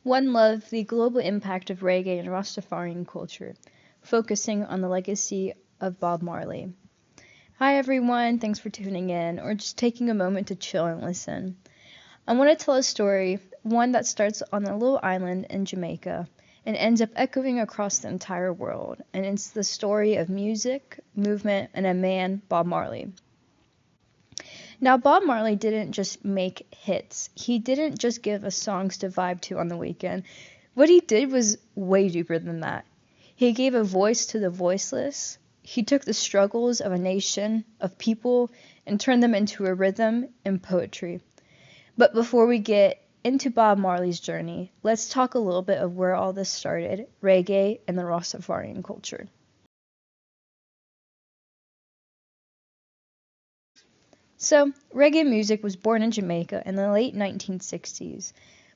One Love, the global impact of reggae and Rastafarian culture, focusing on the legacy of Bob Marley. Hi everyone, thanks for tuning in or just taking a moment to chill and listen. I want to tell a story, one that starts on a little island in Jamaica and ends up echoing across the entire world, and it's the story of music, movement, and a man, Bob Marley. Now, Bob Marley didn't just make hits. He didn't just give us songs to vibe to on the weekend. What he did was way deeper than that. He gave a voice to the voiceless. He took the struggles of a nation, of people, and turned them into a rhythm and poetry. But before we get into Bob Marley's journey, let's talk a little bit of where all this started, reggae and the Rastafarian culture. So, reggae music was born in Jamaica in the late 1960s,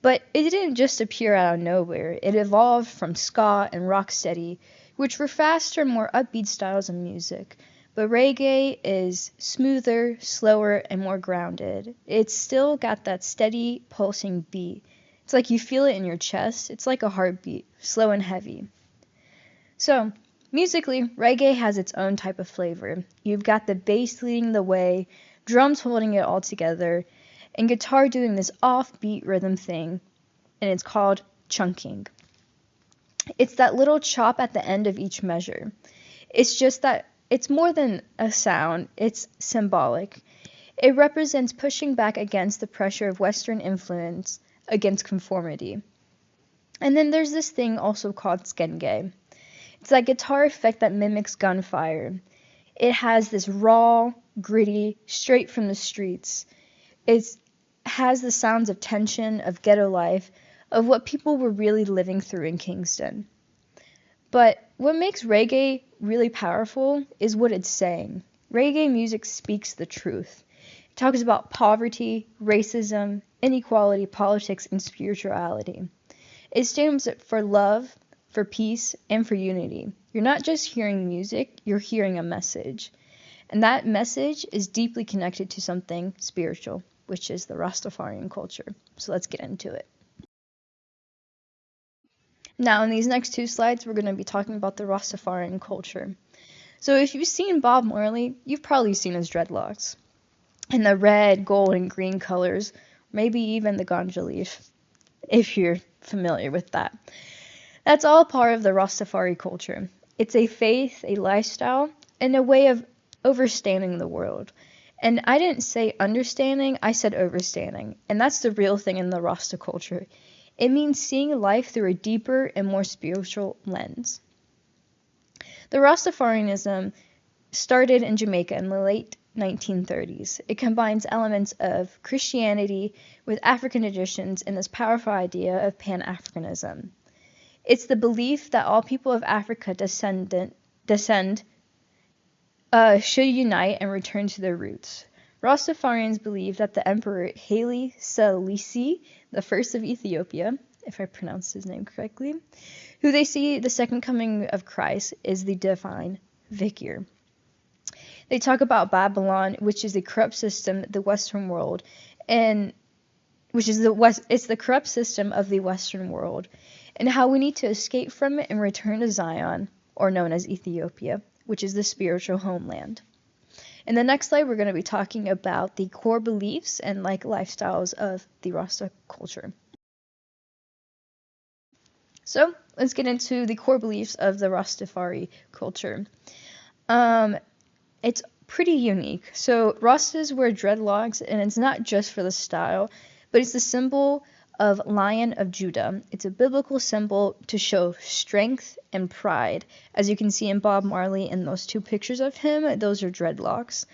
but it didn't just appear out of nowhere. It evolved from ska and rocksteady, which were faster, more upbeat styles of music. But reggae is smoother, slower, and more grounded. It's still got that steady, pulsing beat. It's like you feel it in your chest. It's like a heartbeat, slow and heavy. So, musically, reggae has its own type of flavor. You've got the bass leading the way, drums holding it all together, and guitar doing this offbeat rhythm thing, and it's called chunking. It's that little chop at the end of each measure. It's just that it's more than a sound, it's symbolic. It represents pushing back against the pressure of Western influence, against conformity. And then there's this thing also called skenge. It's that guitar effect that mimics gunfire. It has this raw, gritty, straight from the streets. It has the sounds of tension, of ghetto life, of what people were really living through in Kingston. But what makes reggae really powerful is what it's saying. Reggae music speaks the truth. It talks about poverty, racism, inequality, politics, and spirituality. It stands for love, for peace, and for unity. You're not just hearing music, you're hearing a message. And that message is deeply connected to something spiritual, which is the Rastafarian culture. So let's get into it. Now, in these next two slides, we're going to be talking about the Rastafarian culture. So if you've seen Bob Marley, you've probably seen his dreadlocks. And the red, gold, and green colors, maybe even the ganja leaf, if you're familiar with that. That's all part of the Rastafari culture. It's a faith, a lifestyle, and a way of overstanding the world. And I didn't say understanding, I said overstanding. And that's the real thing in the Rasta culture. It means seeing life through a deeper and more spiritual lens. The Rastafarianism started in Jamaica in the late 1930s. It combines elements of Christianity with African traditions and this powerful idea of Pan-Africanism. It's the belief that all people of Africa descend should unite and return to their roots. Rastafarians believe that the Emperor Haile Selassie I of Ethiopia, if I pronounced his name correctly, who they see the second coming of Christ, is the divine vicar. They talk about Babylon, which is a corrupt system, the Western world, and it's the corrupt system of the Western world, and how we need to escape from it and return to Zion, or known as Ethiopia, which is the spiritual homeland. In the next slide, we're going to be talking about the core beliefs and lifestyles of the Rasta culture. So let's get into the core beliefs of the Rastafari culture. It's pretty unique. So Rastas wear dreadlocks, and it's not just for the style, but it's the symbol of Lion of Judah. It's a biblical symbol to show strength and pride. As you can see in Bob Marley in those two pictures of him, those are dreadlocks.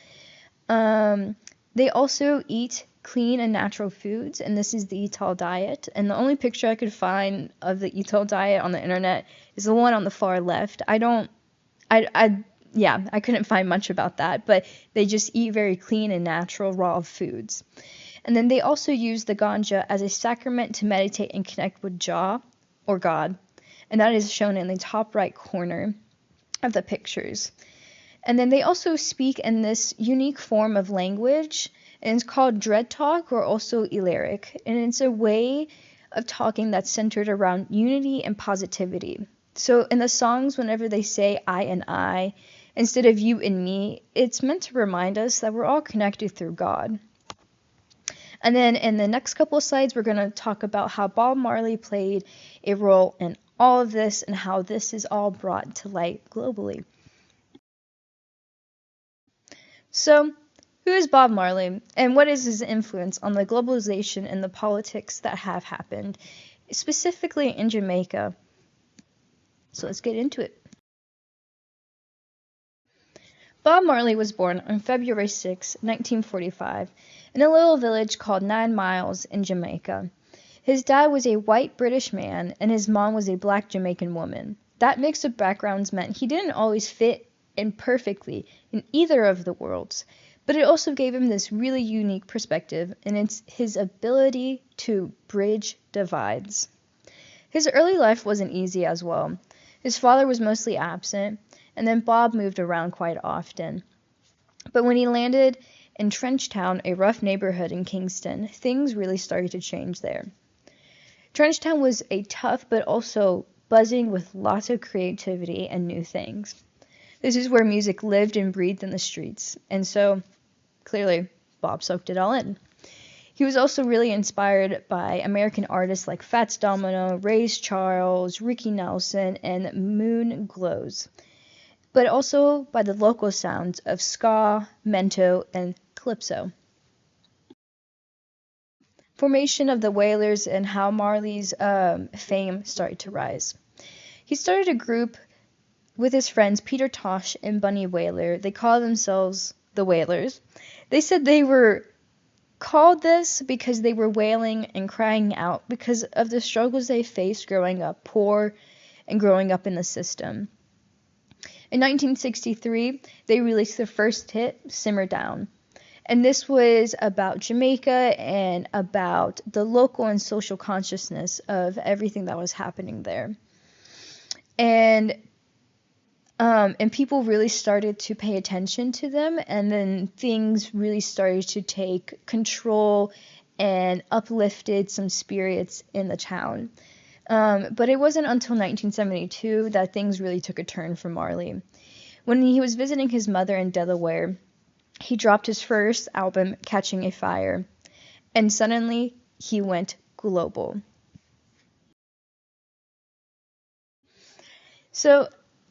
They also eat clean and natural foods, and this is the Etal diet. And the only picture I could find of the Etal diet on the internet is the one on the far left. I couldn't find much about that, but they just eat very clean and natural raw foods. And then they also use the ganja as a sacrament to meditate and connect with Jah, or God, and that is shown in the top right corner of the pictures. And then they also speak in this unique form of language, and it's called Dread Talk, or also Illyric, and it's a way of talking that's centered around unity and positivity. So in the songs, whenever they say I and I, instead of you and me, it's meant to remind us that we're all connected through God. And then in the next couple of slides, we're going to talk about how Bob Marley played a role in all of this and how this is all brought to light globally. So, who is Bob Marley, and what is his influence on the globalization and the politics that have happened, specifically in Jamaica? So let's get into it. Bob Marley was born on February 6, 1945, in a little village called 9 Miles in Jamaica. His dad was a white British man, and his mom was a black Jamaican woman. That mix of backgrounds meant he didn't always fit in perfectly in either of the worlds, but it also gave him this really unique perspective, and it's his ability to bridge divides. His early life wasn't easy as well. His father was mostly absent, and then Bob moved around quite often. But when he landed in Trenchtown, a rough neighborhood in Kingston, things really started to change there. Trenchtown was a tough but also buzzing with lots of creativity and new things. This is where music lived and breathed in the streets, and so, clearly, Bob soaked it all in. He was also really inspired by American artists like Fats Domino, Ray Charles, Ricky Nelson, and Moon Glows, but also by the local sounds of ska, mento, and calypso. Formation of the Wailers and how Marley's fame started to rise. He started a group with his friends Peter Tosh and Bunny Wailer. They called themselves the Wailers. They said they were called this because they were wailing and crying out because of the struggles they faced growing up poor and growing up in the system. In 1963, they released their first hit, Simmer Down. And this was about Jamaica and about the local and social consciousness of everything that was happening there. And people really started to pay attention to them, and then things really started to take control and uplifted some spirits in the town. But it wasn't until 1972 that things really took a turn for Marley. When he was visiting his mother in Delaware, he dropped his first album, Catching a Fire, and suddenly he went global. So,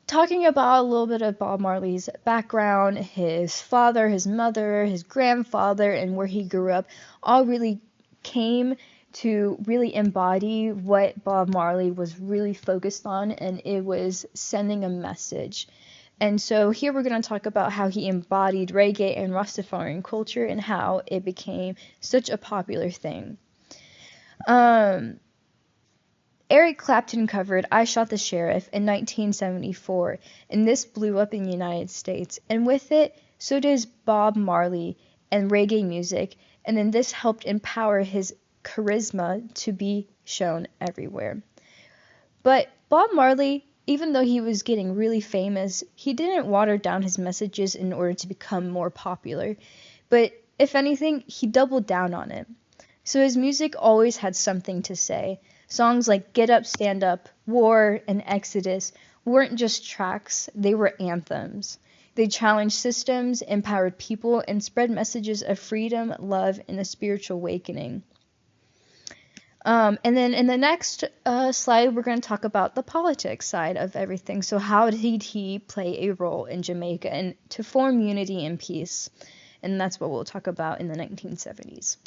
talking about a little bit of Bob Marley's background, his father, his mother, his grandfather, and where he grew up, all really came to really embody what Bob Marley was really focused on, and it was sending a message. And so here we're going to talk about how he embodied reggae and Rastafarian culture and how it became such a popular thing. Eric Clapton covered I Shot the Sheriff in 1974, and this blew up in the United States. And with it, so does Bob Marley and reggae music, and then this helped empower his charisma to be shown everywhere. But Bob Marley, even though he was getting really famous, he didn't water down his messages in order to become more popular. But if anything, he doubled down on it. So his music always had something to say. Songs like Get Up, Stand Up, War, and Exodus weren't just tracks, they were anthems. They challenged systems, empowered people, and spread messages of freedom, love, and a spiritual awakening. And then in the next slide, we're going to talk about the politics side of everything. So how did he play a role in Jamaica and to form unity and peace? And that's what we'll talk about in the 1970s.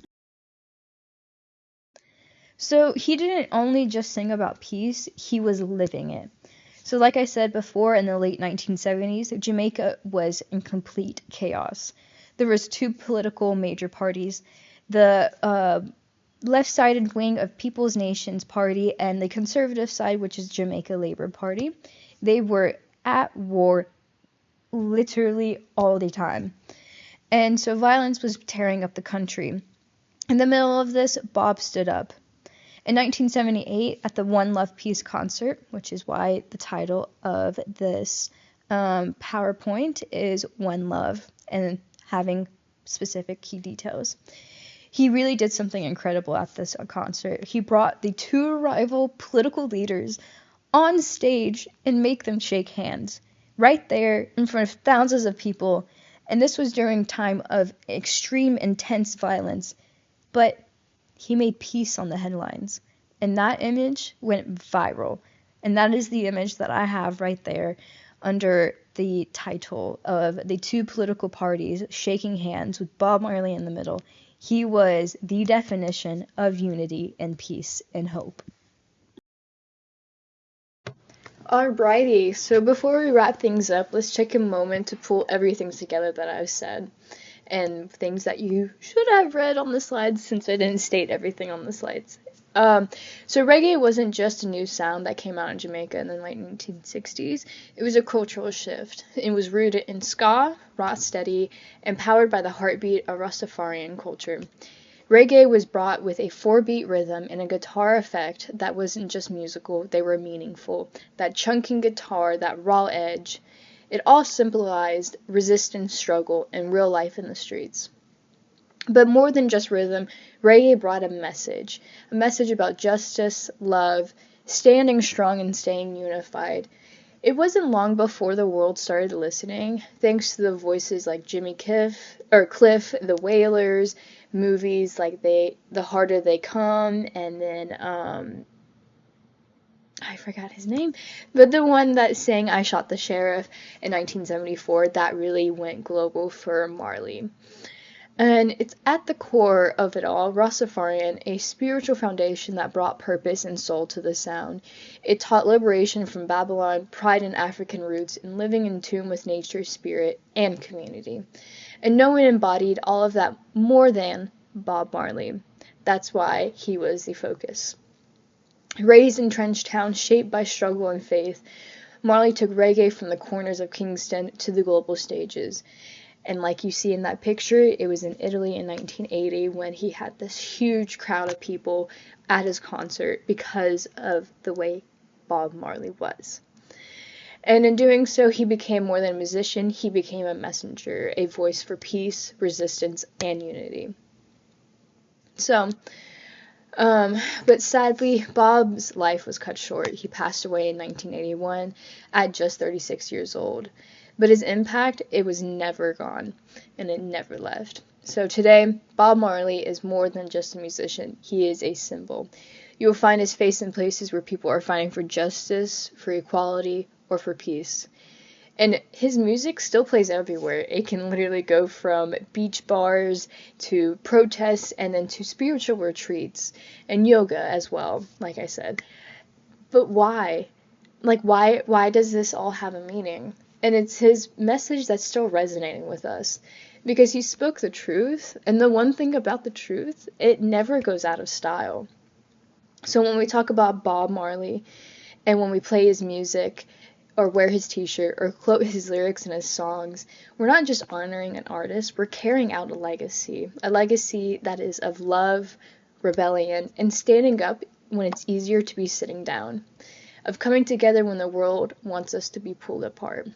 So he didn't only just sing about peace, he was living it. So like I said before, in the late 1970s, Jamaica was in complete chaos. There was two political major parties, the left-sided wing of People's Nations Party and the conservative side, which is Jamaica Labour Party. They were at war literally all the time. And so violence was tearing up the country. In the middle of this, Bob stood up. In 1978, at the One Love Peace concert, which is why the title of this PowerPoint is One Love and having specific key details, He really did something incredible at this concert. He brought the two rival political leaders on stage and make them shake hands right there in front of thousands of people. And this was during a time of extreme intense violence, but he made peace on the headlines. And that image went viral. And that is the image that I have right there under the title of the two political parties shaking hands with Bob Marley in the middle. He was the definition of unity and peace and hope. Alrighty, so before we wrap things up, let's take a moment to pull everything together that I've said and things that you should have read on the slides since I didn't state everything on the slides. So reggae wasn't just a new sound that came out in Jamaica in the late 1960s. It was a cultural shift. It was rooted in ska, rocksteady, and powered by the heartbeat of Rastafarian culture. Reggae was brought with a 4-beat rhythm and a guitar effect that wasn't just musical, they were meaningful. That chunking guitar, that raw edge, it all symbolized resistance, struggle, and real life in the streets. But more than just rhythm, reggae brought a message about justice, love, standing strong and staying unified. It wasn't long before the world started listening, thanks to the voices like Cliff, the Wailers, movies like The Harder They Come, and then I forgot his name, but the one that sang I Shot the Sheriff in 1974, that really went global for Marley. And it's at the core of it all, Rastafarian, a spiritual foundation that brought purpose and soul to the sound. It taught liberation from Babylon, pride in African roots, and living in tune with nature's spirit and community. And no one embodied all of that more than Bob Marley. That's why he was the focus. Raised in trench towns shaped by struggle and faith, Marley took reggae from the corners of Kingston to the global stages. And like you see in that picture, it was in Italy in 1980 when he had this huge crowd of people at his concert because of the way Bob Marley was. And in doing so, he became more than a musician, he became a messenger, a voice for peace, resistance, and unity. So, but sadly, Bob's life was cut short. He passed away in 1981 at just 36 years old. But his impact, it was never gone, and it never left. So today, Bob Marley is more than just a musician. He is a symbol. You will find his face in places where people are fighting for justice, for equality, or for peace. And his music still plays everywhere. It can literally go from beach bars to protests and then to spiritual retreats and yoga as well, like I said. But why? Why does this all have a meaning? And it's his message that's still resonating with us because he spoke the truth. And the one thing about the truth, it never goes out of style. So when we talk about Bob Marley and when we play his music or wear his t-shirt or quote his lyrics in his songs, we're not just honoring an artist, we're carrying out a legacy that is of love, rebellion, and standing up when it's easier to be sitting down, of coming together when the world wants us to be pulled apart.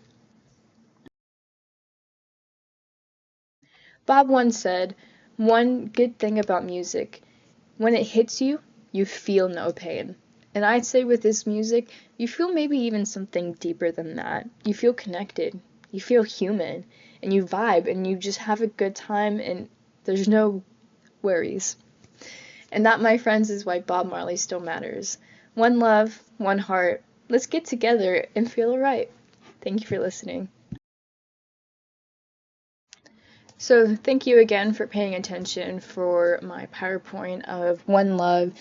Bob once said, "One good thing about music, when it hits you, you feel no pain." And I'd say with this music, you feel maybe even something deeper than that. You feel connected, you feel human, and you vibe, and you just have a good time, and there's no worries. And that, my friends, is why Bob Marley still matters. One love, one heart. Let's get together and feel alright. Thank you for listening. So thank you again for paying attention for my PowerPoint of One Love,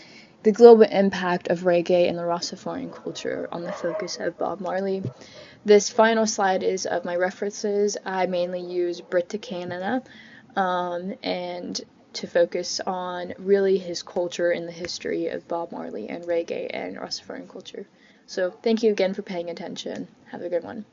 the global impact of reggae and the Rastafarian culture on the focus of Bob Marley. This final slide is of my references. I mainly use Brit to Canada and to focus on really his culture and the history of Bob Marley and reggae and Rastafarian culture. So thank you again for paying attention. Have a good one.